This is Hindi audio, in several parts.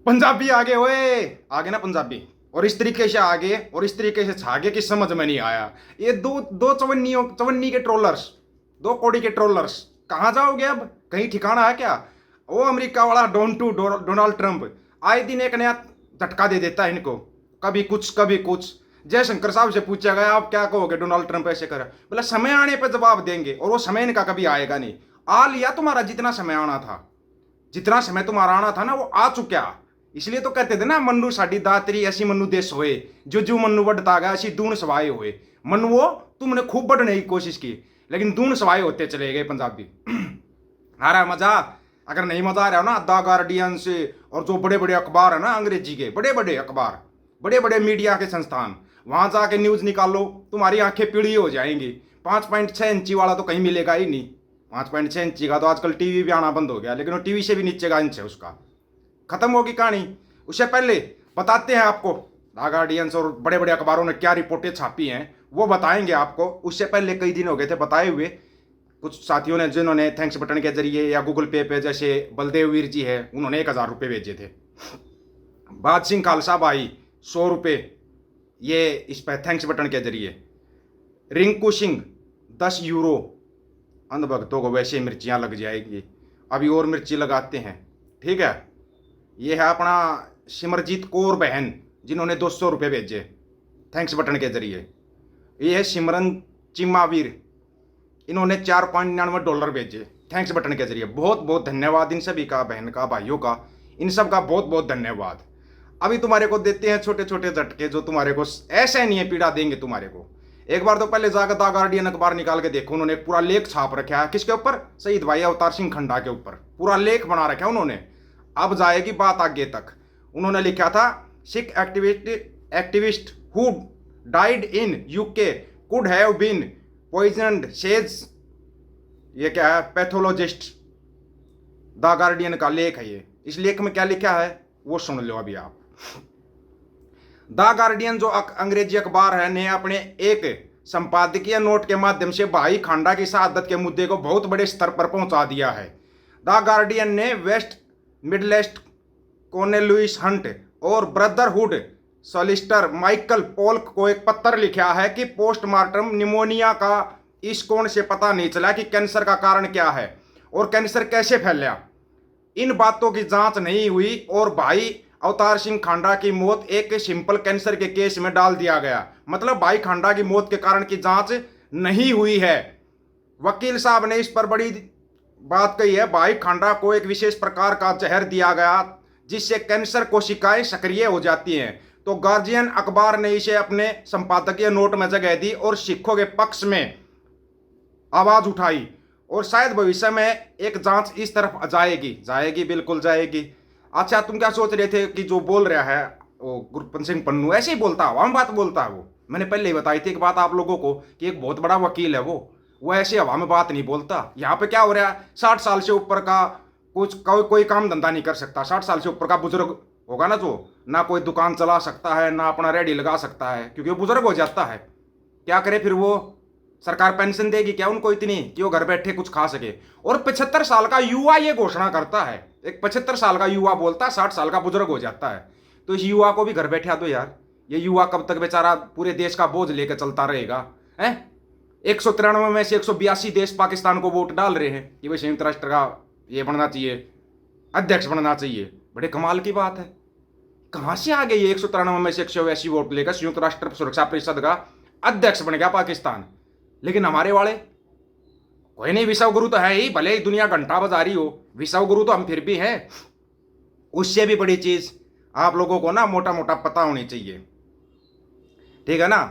पंजाबी आगे ओए, आगे ना पंजाबी। और इस तरीके से आगे और इस तरीके से छागे की समझ में नहीं आया। ये दो दो चवन्नियों चवन्नी के ट्रोलर्स, दो कौड़ी के ट्रोलर्स, कहाँ जाओगे अब? कहीं ठिकाना है क्या? वो अमेरिका वाला डोनाल्ड ट्रंप आए दिन एक नया झटका दे देता है इनको, कभी कुछ कभी कुछ। जयशंकर साहब से पूछा गया आप क्या कहोगे डोनाल्ड ट्रंप ऐसे करे, बोला समय आने पर जवाब देंगे, और वो समय इनका कभी आएगा नहीं। आ लिया तुम्हारा जितना समय आना था, जितना समय तुम्हारा आना था ना वो आ चुका। इसलिए तो कहते थे ना मनु साडी दातरी ऐसी मनु देश होए, जो जो मनु बढ़ता गया ऐसी दून सवाए हुए। मनु वो तुमने खूब बढ़ने की कोशिश की, लेकिन दून सवाए होते चले गए पंजाबी। आ रहा है मजा? अगर नहीं मजा आ रहा हो ना, द गार्डियन से और जो बड़े बड़े अखबार है ना अंग्रेजी के, बड़े बड़े अखबार, बड़े बड़े मीडिया के संस्थान, वहां जाके न्यूज निकालो, तुम्हारी आंखें पीली हो जाएंगी। 5.6 इंची वाला तो कहीं मिलेगा ही नहीं। 5.6 इंची का तो आजकल टीवी भी आना बंद हो गया, लेकिन वो टीवी से भी नीचे का इंच है उसका। खत्म होगी कहानी। उससे पहले बताते हैं आपको द गार्डियंस और बड़े बड़े अखबारों ने क्या रिपोर्टें छापी हैं, वो बताएंगे आपको। उससे पहले कई दिन हो गए थे बताए हुए, कुछ साथियों ने जिन्होंने थैंक्स बटन के जरिए या गूगल पे जैसे बलदेव वीर जी है, उन्होंने 1,000 रुपये भेजे थे। बाद सिंह खालसा भाई 100 रुपये, ये इस पर थैंक्स बटन के जरिए। रिंकू सिंह 10 यूरो। अंधभक्तों को वैसे मिर्चियाँ लग जाएगी, अभी और मिर्ची लगाते हैं, ठीक है। ये है अपना सिमरजीत कौर बहन, जिन्होंने 200 रुपये भेजे थैंक्स बटन के जरिए। ये है सिमरन चिमावीर, इन्होंने $4.99 भेजे थैंक्स बटन के जरिए। बहुत बहुत धन्यवाद इन सभी का, बहन का, भाइयों का, इन सब का बहुत बहुत धन्यवाद। अभी तुम्हारे को देते हैं छोटे छोटे झटके, जो तुम्हारे को ऐसे नहीं है पीड़ा देंगे तुम्हारे को। एक बार तो पहले जाकर द गार्डियन अखबार निकाल के देखो, उन्होंने पूरा लेख छाप रखा है। किसके ऊपर? शहीद भाई अवतार सिंह खंडा के ऊपर पूरा लेख बना रखा है उन्होंने। अब जाएगी बात आगे तक। उन्होंने लिखा था Sikh activist who died in UK could have been poisoned says, ये क्या है, पैथोलॉजिस्ट। द गार्डियन का लेख है ये। इस लेख में क्या लिखा है वो सुन लो अभी आप। द गार्डियन जो अंग्रेजी अखबार है ने अपने एक संपादकीय नोट के माध्यम से भाई खांडा की शहादत के मुद्दे को बहुत बड़े स्तर पर पहुंचा दिया है। द गार्डियन ने वेस्ट मिडलेस्ट कॉर्नेलुइस हंट और ब्रदरहुड सॉलिस्टर माइकल पोल्क को एक पत्र लिखा है कि पोस्टमार्टम निमोनिया का इस कोण से पता नहीं चला कि कैंसर का कारण क्या है और कैंसर कैसे फैला। इन बातों की जांच नहीं हुई और भाई अवतार सिंह खांडा की मौत एक सिंपल कैंसर के केस में डाल दिया गया। मतलब भाई खांडा की मौत के कारण की जांच नहीं हुई है। वकील साहब ने इस पर बड़ी बात कही है। भाई खांडा को एक विशेष प्रकार का जहर दिया गया जिससे कैंसर कोशिकाएं सक्रिय हो जाती हैं। तो गार्जियन अखबार ने इसे अपने संपादकीय नोट में जगह दी और सिखों के पक्ष में आवाज उठाई, और शायद भविष्य में एक जांच इस तरफ जाएगी बिल्कुल जाएगी। अच्छा, तुम क्या सोच रहे थे कि जो बोल रहा है वो गुरपंत सिंह पन्नू ऐसे ही बोलता है, हवा में बात बोलता है वो? मैंने पहले ही बताई थी एक बात आप लोगों को कि एक बहुत बड़ा वकील है वो ऐसे हवा में बात नहीं बोलता। यहाँ पे क्या हो रहा है, 60 साल से ऊपर का कुछ कोई काम धंधा नहीं कर सकता। 60 साल से ऊपर का बुजुर्ग होगा ना, जो ना कोई दुकान चला सकता है ना अपना रेडी लगा सकता है, क्योंकि वो बुजुर्ग हो जाता है। क्या करे फिर वो? सरकार पेंशन देगी क्या उनको इतनी कि वो घर बैठे कुछ खा सके? और 75 साल का युवा ये घोषणा करता है, एक 75 साल का युवा बोलता है 60 साल का बुजुर्ग हो जाता है। तो इस युवा को भी घर बैठा दो यार। ये युवा कब तक बेचारा पूरे देश का बोझ लेकर चलता रहेगा? है 193 में से 182 देश पाकिस्तान को वोट डाल रहे हैं कि भाई संयुक्त राष्ट्र का ये बनना चाहिए, अध्यक्ष बनना चाहिए। बड़े कमाल की बात है, कहां से आ गए ये 193 में से 182 वोट लेकर संयुक्त राष्ट्र सुरक्षा परिषद का अध्यक्ष बन गया पाकिस्तान। लेकिन हमारे वाले कोई नहीं, विश्व गुरु तो है ही, भले ही दुनिया घंटा बजा रही हो, विश्व गुरु तो हम फिर भी हैं। उससे भी बड़ी चीज आप लोगों को ना मोटा मोटा पता होनी चाहिए, ठीक है ना।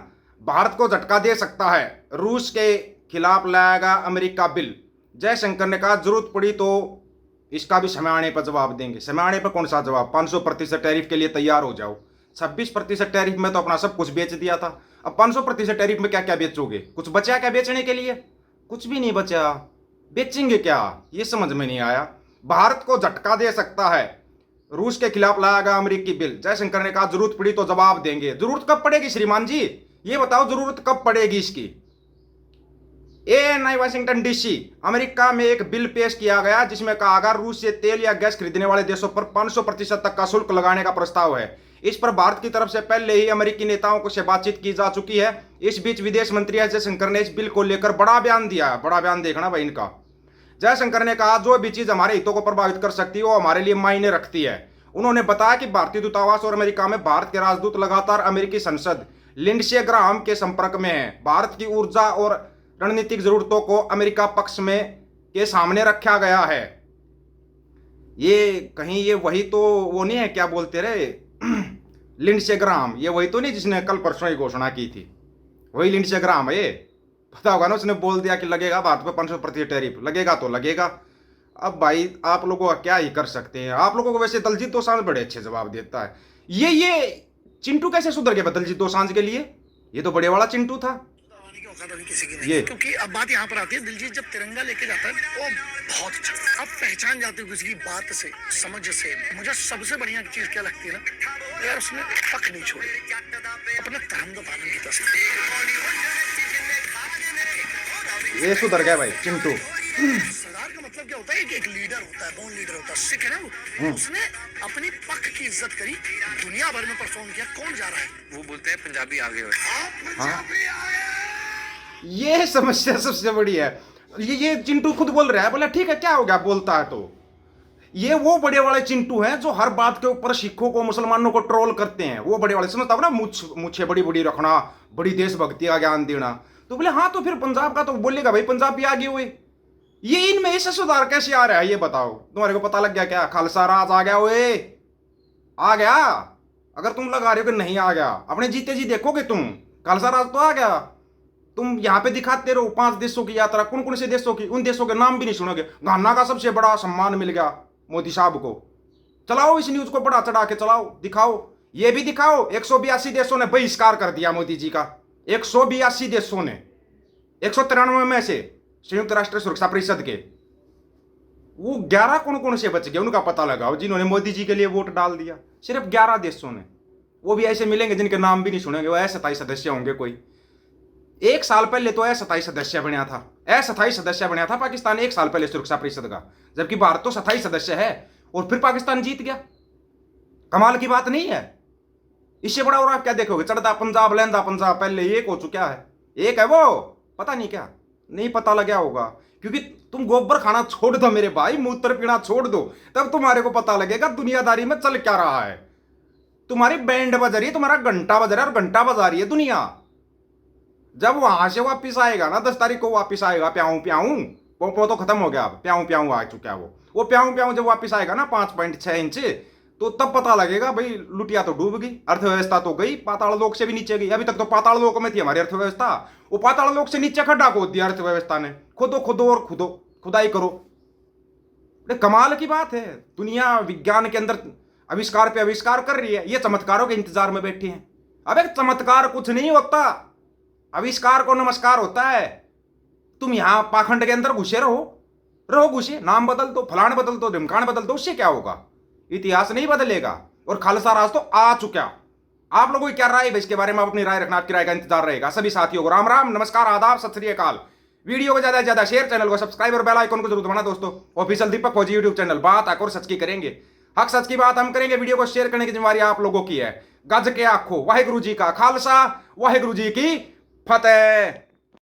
भारत को झटका दे सकता है, रूस के खिलाफ लाएगा अमेरिका बिल। जयशंकर ने कहा जरूरत पड़ी तो इसका भी समय आने पर जवाब देंगे। समय आने पर कौन सा जवाब? 500% टैरिफ के लिए तैयार हो जाओ। 26% टैरिफ में तो अपना सब कुछ बेच दिया था, अब 500% टैरिफ में क्या क्या बेचोगे? कुछ बचा क्या बेचने के लिए? कुछ भी नहीं बचा। बेचेंगे क्या ये समझ में नहीं आया। भारत को झटका दे सकता है, रूस के खिलाफ लाएगा अमेरिकी बिल। जयशंकर ने कहा जरूरत पड़ी तो जवाब देंगे। जरूरत कब पड़ेगी श्रीमान जी, ये बताओ, जरूरत कब पड़ेगी इसकी? ए नई वाशिंगटन डीसी, अमेरिका में एक बिल पेश किया गया जिसमें कहा गया रूस से तेल या गैस खरीदने वाले देशों पर 500% तक का शुल्क लगाने का प्रस्ताव है। इस पर भारत की तरफ से पहले ही अमेरिकी नेताओं से बातचीत की जा चुकी है। इस बीच विदेश मंत्री एस जयशंकर ने इस बिल को लेकर बड़ा बयान दिया। बड़ा बयान देखना भाई इनका। जयशंकर ने कहा जो भी चीज हमारे हितों को प्रभावित कर सकती है वो हमारे लिए मायने रखती है। उन्होंने बताया कि भारतीय दूतावास और अमेरिका में भारत के राजदूत लगातार अमेरिकी संसद लिंडसे ग्राहम के संपर्क में है। भारत की ऊर्जा और रणनीतिक जरूरतों को अमेरिका पक्ष में के सामने रखा गया है। ये कहीं ये वही तो वो नहीं है, क्या बोलते रहे लिंडसे ग्राहम, ये वही तो नहीं जिसने कल परसों ही घोषणा की थी, वही लिंडसे ग्राहम है। ये पता होगा ना, उसने बोल दिया कि लगेगा भारत पे 500% टैरिफ, लगेगा तो लगेगा। अब भाई आप लोगों का क्या ही कर सकते हैं। आप लोगों को वैसे दलजीत दोसांझ बड़े अच्छे जवाब देता है। ये चिंटू कैसे सुधर गया दलजीत दोसांझ के लिए? ये तो बड़े वाला चिंटू था अभी किसी की नहीं है, क्योंकि अब बात यहाँ पर आती है, दिलजीत जब तिरंगा लेके जाता है वो बहुत अच्छा। आप पहचान जाते हो किसी की बात से, समझ से। मुझे सबसे बढ़िया चीज क्या लगती है ना यार, उसने पक नहीं छोड़ी, अपने धर्म का पालन किया। ये सुधर गया भाई चिंटू। सरदार का मतलब क्या होता है? एक लीडर होता है, बॉर्न लीडर होता है, सिख है ना वो। उसने अपनी पक की इज्जत करी, दुनिया भर में परफॉर्म किया। कौन जा रहा है? वो बोलते हैं पंजाबी आगे हो। ये समस्या सबसे बड़ी है। ये चिंटू खुद बोल रहा है, बोला ठीक है क्या हो गया बोलता है तो। ये वो बड़े वाले चिंटू हैं जो हर बात के ऊपर सिखों को मुसलमानों को ट्रोल करते हैं। वो बड़े वाले समझता हो ना, मुझे बड़ी बड़ी रखना, बड़ी देशभक्ति का ज्ञान देना। तो बोले हाँ तो फिर पंजाब का तो बोलेगा भाई, पंजाब भी आगे हुए। ये इनमें ऐसा सुधार कैसे आ रहा है ये बताओ? तुम्हारे को पता लग गया क्या? खालसा राज आ गया, ओए आ गया। अगर तुम लगा रहे हो कि नहीं आ गया, अपने जीते जी देखोगे तुम, खालसा राज तो आ गया। तुम यहाँ पे दिखाते रहो 5 देशों की यात्रा, कौन कौन से देशों की, उन देशों के नाम भी नहीं सुनोगे। घाना का सबसे बड़ा सम्मान मिल गया मोदी साहब को। चलाओ इस न्यूज को बड़ा चढ़ा के चलाओ, दिखाओ, ये भी दिखाओ। 182 देशों ने बहिष्कार कर दिया मोदी जी का। 182 देशों ने, 193 में से संयुक्त राष्ट्र सुरक्षा परिषद के वो 11 कौन कौन से बच गए उनका पता लगाओ, जिन्होंने मोदी जी के लिए वोट डाल दिया। सिर्फ 11 देशों ने। वो भी ऐसे मिलेंगे जिनके नाम भी नहीं सुनेंगे। वो अस्थायी सदस्य होंगे कोई। 1 साल पहले तो अस्थायी सदस्य बनया था, अस्थायी सदस्य बनया था पाकिस्तान 1 साल पहले सुरक्षा परिषद का, जबकि भारत तो स्थायी सदस्य है। और फिर पाकिस्तान जीत गया। कमाल की बात नहीं है? इससे बड़ा और आप क्या देखोगे? चढ़ता पंजाब लहंदा पंजाब पहले एक हो चुका है, एक है वो पता नहीं क्या, नहीं पता लगा होगा। क्योंकि तुम गोबर खाना छोड़ दो मेरे भाई, मूत्र पीना छोड़ दो, तब तुम्हारे को पता लगेगा दुनियादारी में चल क्या रहा है। तुम्हारी बैंड बज रही है, तुम्हारा घंटा बज रहा है, और घंटा बजा रही है दुनिया। जब वहां से वापिस आएगा ना 10 तारीख को वापिस आएगा, प्याऊं प्याऊं वो तो खत्म हो गया, अब प्याऊं प्याऊं आ चुका है वो प्याऊं प्याऊं जब वापिस आएगा ना 5.6 इंच, तो तब पता लगेगा भाई लुटिया तो डूब गई, अर्थव्यवस्था तो गई, पाताल लोक से भी नीचे गई। अभी तक तो पाताल लोक में थी हमारी अर्थव्यवस्था, वो पाताल लोक से नीचे खड्डा खोद दिया अर्थव्यवस्था ने। खुदो खुदो और खुदो खुदाई करो। कमाल की बात है, दुनिया विज्ञान के अंदर आविष्कार पे आविष्कार कर रही है, ये चमत्कारों के इंतजार में बैठी है। अब एक चमत्कार कुछ नहीं होता, आविष्कार को नमस्कार होता है। तुम यहां पाखंड के अंदर घुसे रहो घुसे, नाम बदल दो, फलान बदल दो, ढिमकान बदल दो, उससे क्या होगा? इतिहास नहीं बदलेगा। और खालसा राज तो आ चुका। आप लोगों की क्या राय है इसके बारे में? आप अपनी राय रखना, आपकी राय का इंतजार रहेगा। सभी साथियों को राम राम, नमस्कार, आदाब, सत श्री अकाल। वीडियो को ज्यादा से ज्यादा शेयर, चैनल को सब्सक्राइब और बेल आइकन को जरूर दबाना दोस्तों। ऑफिशियल दीपक फौजी यूट्यूब चैनल, बात आकर सच की करेंगे, हक सच की बात हम करेंगे। वीडियो को शेयर करने की जिम्मेवारी आप लोगों की है। गज के आखो, वाहिगुरु जी का खालसा, वाहिगुरु जी की फतेह।